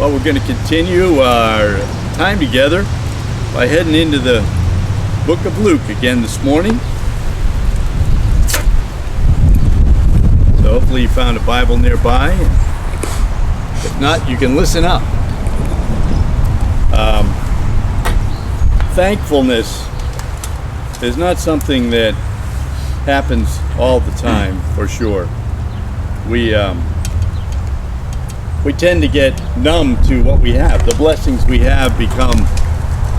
Well, we're going to continue our time together by heading into the book of Luke again this morning. So hopefully you found a Bible nearby. If not, you can listen up. Thankfulness is not something that happens all the time, for sure. We tend to get numb to what we have. The blessings we have become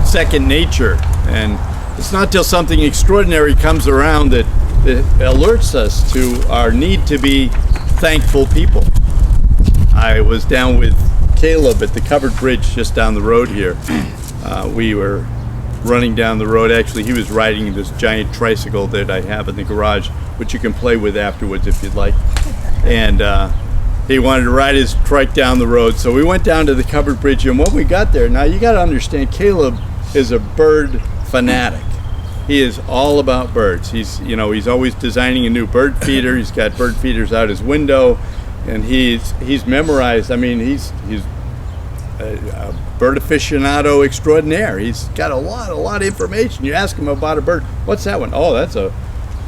second nature, and it's not till something extraordinary comes around that alerts us to our need to be thankful people. I was down with Caleb at the covered bridge just down the road here. We were running down the road. Actually, he was riding this giant tricycle that I have in the garage, which you can play with afterwards if you'd like. And he wanted to ride his trike down the road, so we went down to the covered bridge. And when we got there, now you got to understand, Caleb is a bird fanatic. He is all about birds. He's always designing a new bird feeder. He's got bird feeders out his window, and he's memorized. I mean, he's a bird aficionado extraordinaire. He's got a lot of information. You ask him about a bird, what's that one? Oh, that's a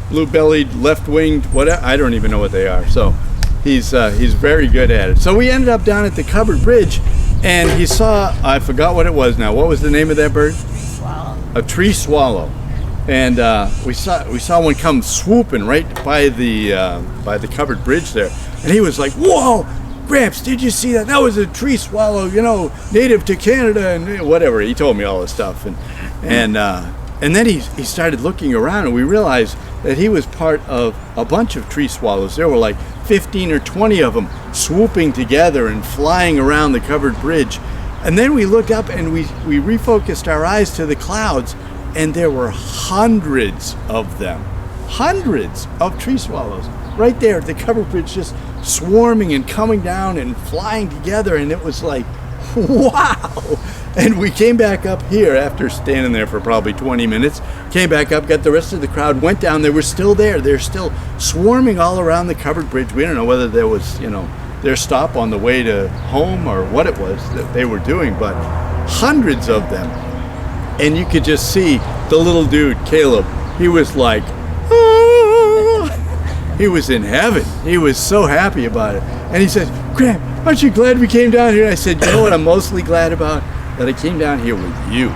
blue-bellied, left-winged, whatever. I don't even know what they are. So he's very good at it. So we ended up down at the covered bridge, and he saw, I forgot what it was now. What was the name of that bird? Swallow. A tree swallow. And we saw one come swooping right by the covered bridge there, and he was like, "Whoa, Gramps, did you see that? That was a tree swallow, native to Canada and whatever." He told me all this stuff, and then he started looking around, and we realized that he was part of a bunch of tree swallows. There were like 15 or 20 of them swooping together and flying around the covered bridge. And then we looked up and we refocused our eyes to the clouds, and there were hundreds of them, hundreds of tree swallows right there at the covered bridge, just swarming and coming down and flying together. And it was like, wow. And we came back up here after standing there for probably 20 minutes, came back up, got the rest of the crowd, went down. They were still there. They're still swarming all around the covered bridge. We don't know whether there was, their stop on the way to home or what it was that they were doing, but hundreds of them. And you could just see the little dude, Caleb. He was like, ah! He was in heaven. He was so happy about it. And he said, "Graham, aren't you glad we came down here?" And I said, "You know what I'm mostly glad about? That I came down here with you.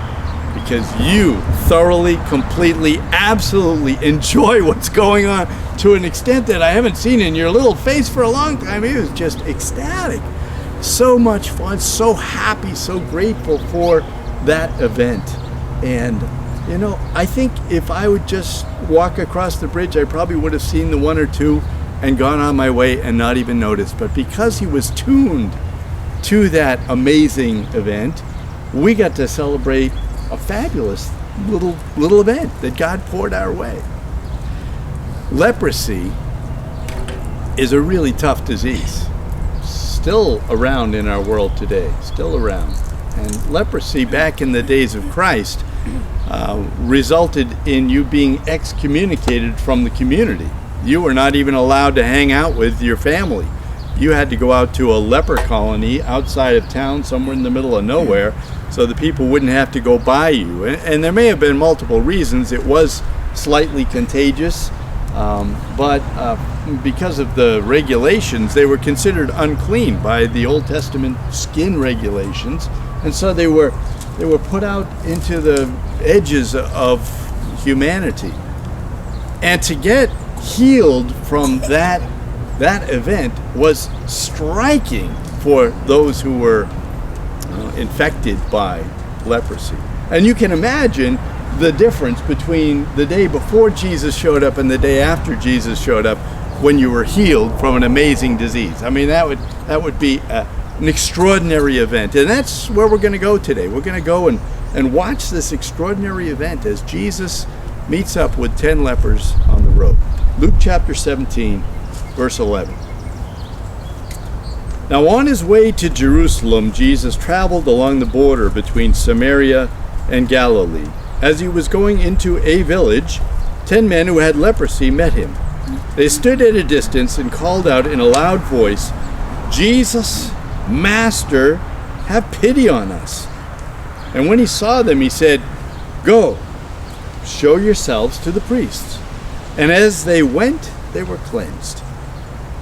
Because you thoroughly, completely, absolutely enjoy what's going on to an extent that I haven't seen in your little face for a long time." He was just ecstatic. So much fun, so happy, so grateful for that event. And I think if I would just walk across the bridge, I probably would have seen the one or two and gone on my way and not even noticed. But because he was tuned to that amazing event, we got to celebrate a fabulous little event that God poured our way. Leprosy is a really tough disease, still around in our world today, still around. And leprosy back in the days of Christ resulted in you being excommunicated from the community. You were not even allowed to hang out with your family. You had to go out to a leper colony outside of town, somewhere in the middle of nowhere, so the people wouldn't have to go by you. And there may have been multiple reasons. It was slightly contagious, but because of the regulations, they were considered unclean by the Old Testament skin regulations. And so they were put out into the edges of humanity. And to get healed from that event was striking for those who were infected by leprosy. And you can imagine the difference between the day before Jesus showed up and the day after Jesus showed up when you were healed from an amazing disease. I mean, that would be an extraordinary event. And that's where we're going to go today. We're going to go and watch this extraordinary event as Jesus meets up with 10 lepers on the road. Luke chapter 17, verse 11. Now on his way to Jerusalem, Jesus traveled along the border between Samaria and Galilee. As he was going into a village, 10 men who had leprosy met him. They stood at a distance and called out in a loud voice, "Jesus, Master, have pity on us." And when he saw them, he said, "Go, show yourselves to the priests." And as they went, they were cleansed.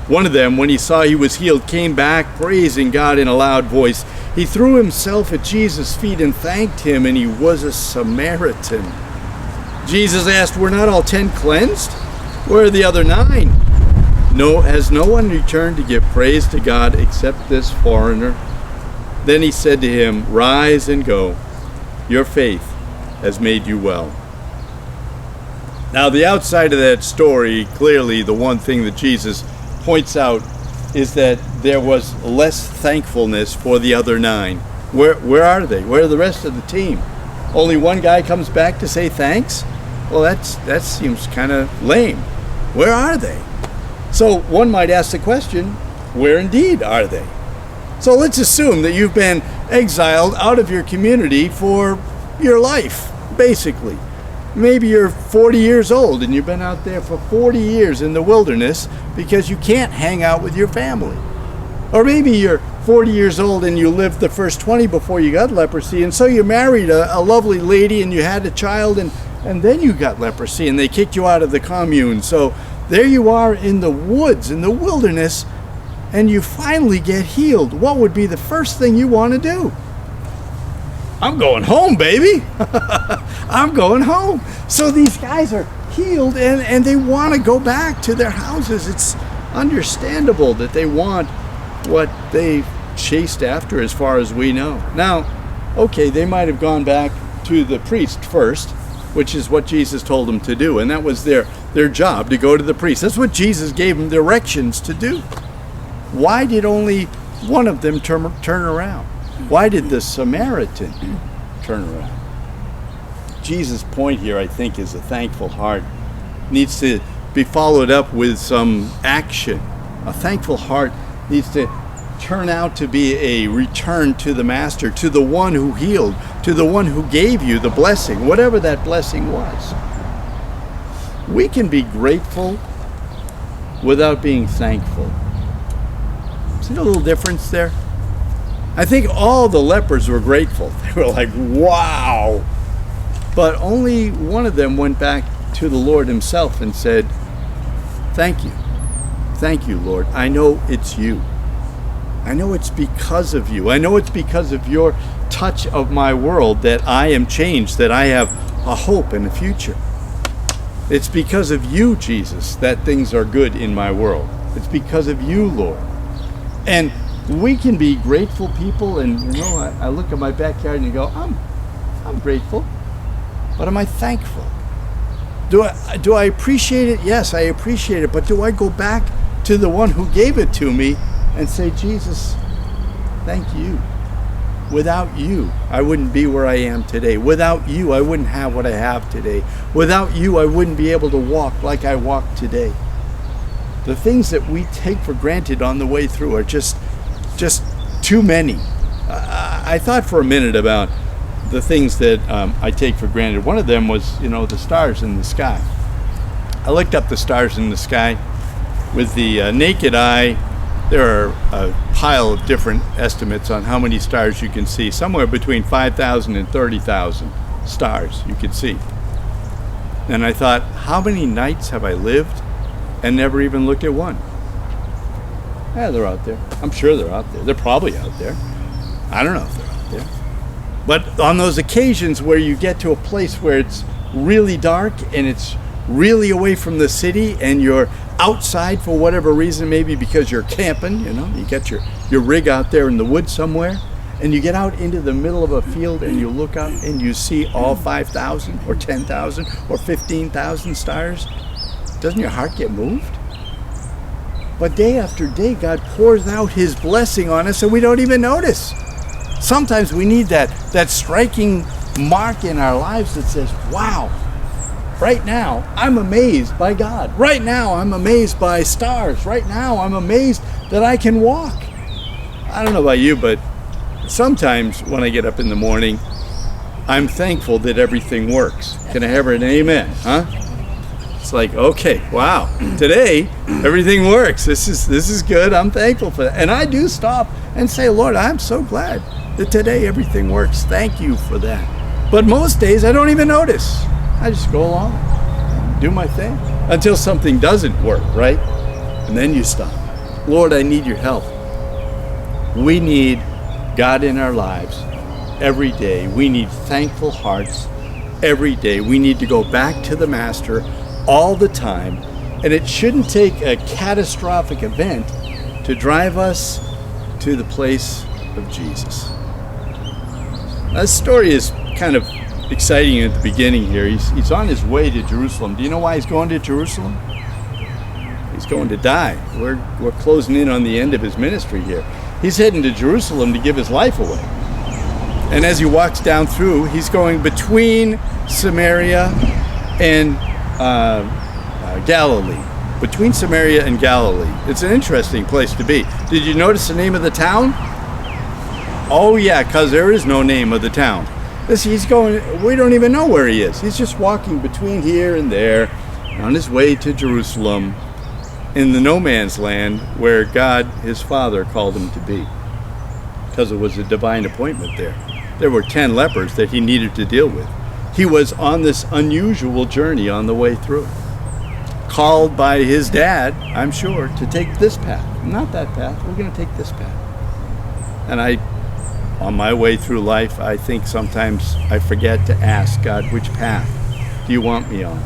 One of them, when he saw he was healed, came back praising God in a loud voice. He threw himself at Jesus' feet and thanked him, and he was a Samaritan. Jesus asked, "Were not all 10 cleansed? Where are the other 9? No, has no one returned to give praise to God except this foreigner?" Then he said to him, "Rise and go. Your faith has made you well." Now, the outside of that story, clearly the one thing that Jesus points out is that there was less thankfulness for the other 9. Where are they? Where are the rest of the team? Only one guy comes back to say thanks? Well, that seems kind of lame. Where are they? So one might ask the question, where indeed are they? So let's assume that you've been exiled out of your community for your life, basically. Maybe you're 40 years old and you've been out there for 40 years in the wilderness because you can't hang out with your family. Or maybe you're 40 years old and you lived the first 20 before you got leprosy, and so you married a lovely lady and you had a child, and then you got leprosy and they kicked you out of the commune. So there you are in the woods, in the wilderness, and you finally get healed. What would be the first thing you want to do? I'm going home, baby. I'm going home. So these guys are healed and they want to go back to their houses. It's understandable that they want what they chased after, as far as we know. Now, okay, they might have gone back to the priest first, which is what Jesus told them to do, and that was their job, to go to the priest. That's what Jesus gave them directions to do. Why did only one of them turn around? Why did the Samaritan turn around? Jesus' point here, I think, is a thankful heart needs to be followed up with some action. A thankful heart needs to turn out to be a return to the Master, to the one who healed, to the one who gave you the blessing, whatever that blessing was. We can be grateful without being thankful. See the little difference there? I think all the lepers were grateful. They were like, wow. But only one of them went back to the Lord himself and said, thank you. Thank you, Lord. I know it's you. I know it's because of you. I know it's because of your touch of my world that I am changed, that I have a hope and a future. It's because of you, Jesus, that things are good in my world. It's because of you, Lord. And we can be grateful people, and I look at my backyard and go, I'm grateful, but am I thankful? Do I appreciate it? Yes, I appreciate it, but do I go back to the one who gave it to me and say, Jesus, thank you. Without you, I wouldn't be where I am today. Without you, I wouldn't have what I have today. Without you, I wouldn't be able to walk like I walk today. The things that we take for granted on the way through are just too many. I thought for a minute about the things that I take for granted. One of them was, the stars in the sky. I looked up the stars in the sky. With the naked eye, there are a pile of different estimates on how many stars you can see. Somewhere between 5,000 and 30,000 stars you could see. And I thought, how many nights have I lived and never even looked at one? Yeah, they're out there. I'm sure they're out there. They're probably out there. I don't know if they're out there. But on those occasions where you get to a place where it's really dark and it's really away from the city and you're outside for whatever reason, maybe because you're camping, you get your rig out there in the woods somewhere, and you get out into the middle of a field and you look up and you see all 5,000 or 10,000 or 15,000 stars, doesn't your heart get moved? But day after day, God pours out his blessing on us and we don't even notice. Sometimes we need that striking mark in our lives that says, wow, right now I'm amazed by God. Right now I'm amazed by stars. Right now I'm amazed that I can walk. I don't know about you, but sometimes when I get up in the morning, I'm thankful that everything works. Can I have an amen, huh? It's like, okay, wow, today everything works. This is good. I'm thankful for that. And I do stop and say, Lord, I'm so glad that today everything works. Thank you for that. But most days I don't even notice. I just go along, do my thing until something doesn't work, right? And then you stop. Lord, I need your help. We need God in our lives every day. We need thankful hearts every day. We need to go back to the Master all the time. And it shouldn't take a catastrophic event to drive us to the place of Jesus. That story is kind of exciting at the beginning here. He's on his way to Jerusalem. Do you know why he's going to Jerusalem? He's going to die. We're closing in on the end of his ministry here. He's heading to Jerusalem to give his life away. And as he walks down through, he's going between Samaria and Galilee. Between Samaria and Galilee. It's an interesting place to be. Did you notice the name of the town? Oh yeah, because there is no name of the town. He's going, we don't even know where he is. He's just walking between here and there on his way to Jerusalem in the no man's land where God, his Father, called him to be. Because it was a divine appointment there. There were 10 lepers that he needed to deal with. He was on this unusual journey on the way through. Called by his dad, I'm sure, to take this path. Not that path, we're going to take this path. And on my way through life, I think sometimes I forget to ask God, which path do you want me on?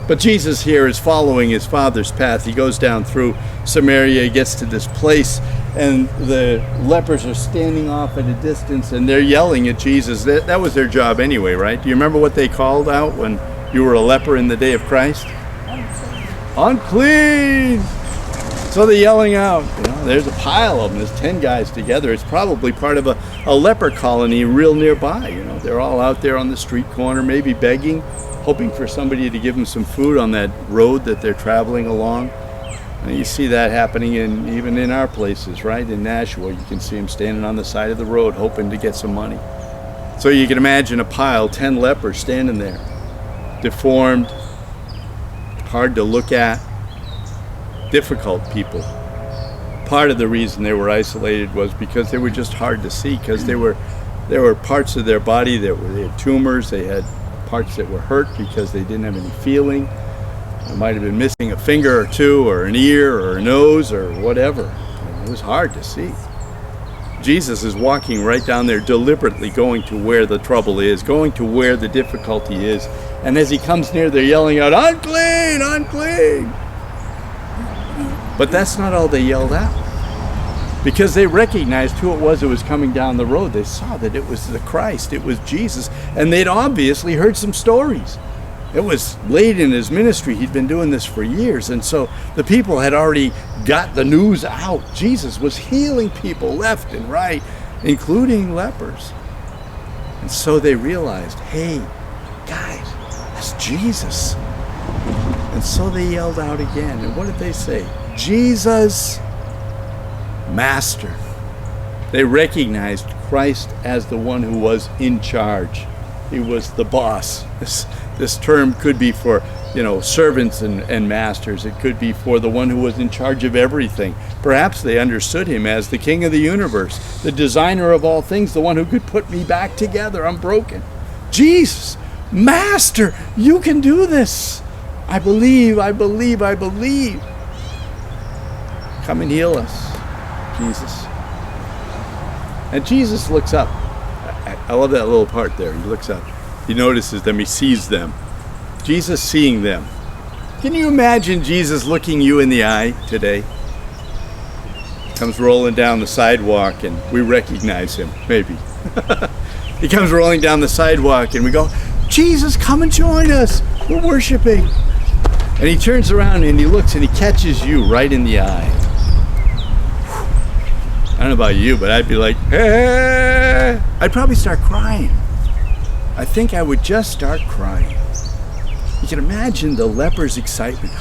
But Jesus here is following his Father's path. He goes down through Samaria, he gets to this place, and the lepers are standing off at a distance, and they're yelling at Jesus. That was their job anyway, right? Do you remember what they called out when you were a leper in the day of Christ? Unclean! So they're yelling out. There's a pile of them. There's 10 guys together. It's probably part of a leper colony real nearby. They're all out there on the street corner, maybe begging, hoping for somebody to give them some food on that road that they're traveling along. And you see that happening even in our places, right? In Nashua, you can see them standing on the side of the road hoping to get some money. So you can imagine a pile, 10 lepers standing there, deformed, hard to look at, difficult people. Part of the reason they were isolated was because they were just hard to see, because there were parts of their body they had tumors, they had parts that were hurt because they didn't have any feeling. They might have been missing a finger or two, or an ear, or a nose, or whatever. It was hard to see. Jesus is walking right down there, deliberately going to where the trouble is, going to where the difficulty is. And as he comes near, they're yelling out, "Unclean! Unclean!" But that's not all they yelled out. Because they recognized who it was that was coming down the road. They saw that it was the Christ, it was Jesus, and they'd obviously heard some stories. It was late in his ministry, he'd been doing this for years, and so the people had already got the news out. Jesus was healing people left and right, including lepers. And so they realized, hey, guys, that's Jesus. And so they yelled out again, and what did they say? Jesus, Master. They recognized Christ as the one who was in charge. He was the boss. This term could be for, servants and masters. It could be for the one who was in charge of everything. Perhaps they understood him as the king of the universe, the designer of all things, the one who could put me back together. I'm broken. Jesus, Master, you can do this. I believe, I believe, I believe. Come and heal us, Jesus. And Jesus looks up. I love that little part there. He looks up. He notices them. He sees them. Jesus seeing them. Can you imagine Jesus looking you in the eye today? Comes rolling down the sidewalk and we recognize him, maybe. He comes rolling down the sidewalk and we go, Jesus, come and join us. We're worshiping. And he turns around and he looks and he catches you right in the eye. I don't know about you, but I'd be like, hey! I'd probably start crying. I think I would just start crying. You can imagine the leper's excitement.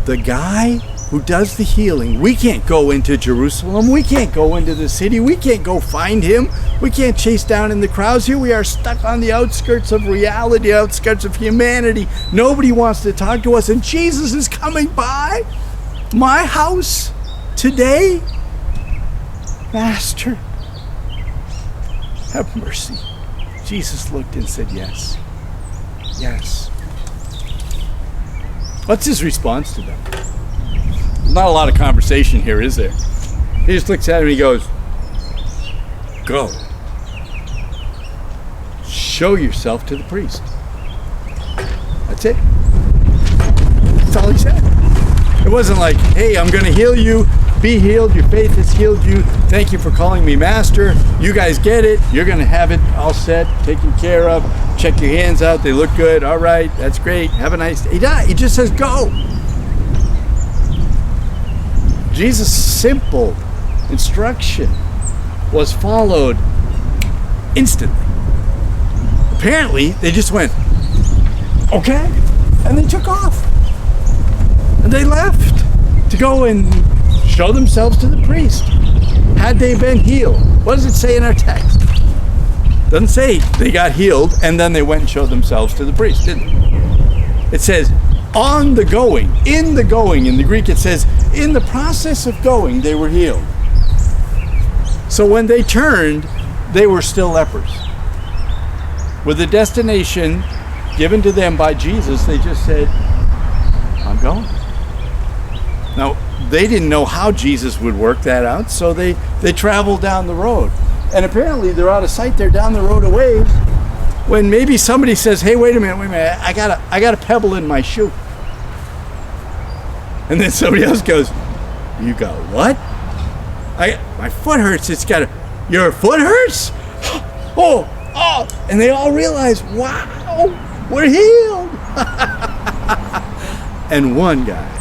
The guy who does the healing, we can't go into Jerusalem, we can't go into the city, we can't go find him, we can't chase down in the crowds. Here we are stuck on the outskirts of reality, outskirts of humanity. Nobody wants to talk to us, and Jesus is coming by my house today. Master, have mercy. Jesus looked and said, yes. Yes. What's his response to them? Not a lot of conversation here, is there? He just looks at him and he goes, go. Show yourself to the priest. That's it. That's all he said. It wasn't like, hey, I'm going to heal you. Be healed. Your faith has healed you. Thank you for calling me master. You guys get it. You're going to have it all set, taken care of. Check your hands out. They look good. All right. That's great. Have a nice day. He just says, go. Jesus' simple instruction was followed instantly. Apparently, they just went, okay. And they took off. And they left to go and show themselves to the priest. Had they been healed? What does it say in our text? Doesn't say they got healed and then they went and showed themselves to the priest, did it? It says on the going, in the going. In the Greek it says in the process of going they were healed. So when they turned, they were still lepers. With a destination given to them by Jesus, they just said, I'm going. Now, they didn't know how Jesus would work that out, so they traveled down the road. And apparently they're out of sight. They're down the road a ways when maybe somebody says, hey, wait a minute, I got a pebble in my shoe. And then somebody else goes, you got what? My foot hurts. Your foot hurts? Oh. And they all realize, wow, we're healed. And one guy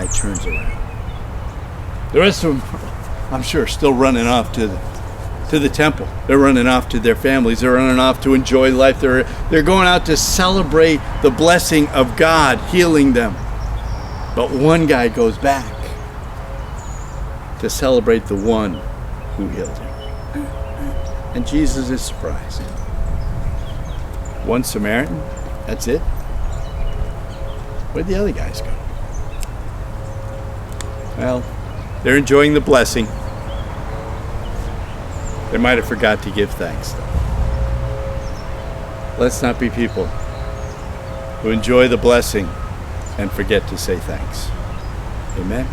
turns around. The rest of them, I'm sure, still running off to the temple. They're running off to their families. They're running off to enjoy life. They're going out to celebrate the blessing of God healing them. But one guy goes back to celebrate the one who healed him. And Jesus is surprised. One Samaritan, that's it. Where'd the other guys go? Well, they're enjoying the blessing. They might have forgot to give thanks, though. Let's not be people who enjoy the blessing and forget to say thanks. Amen.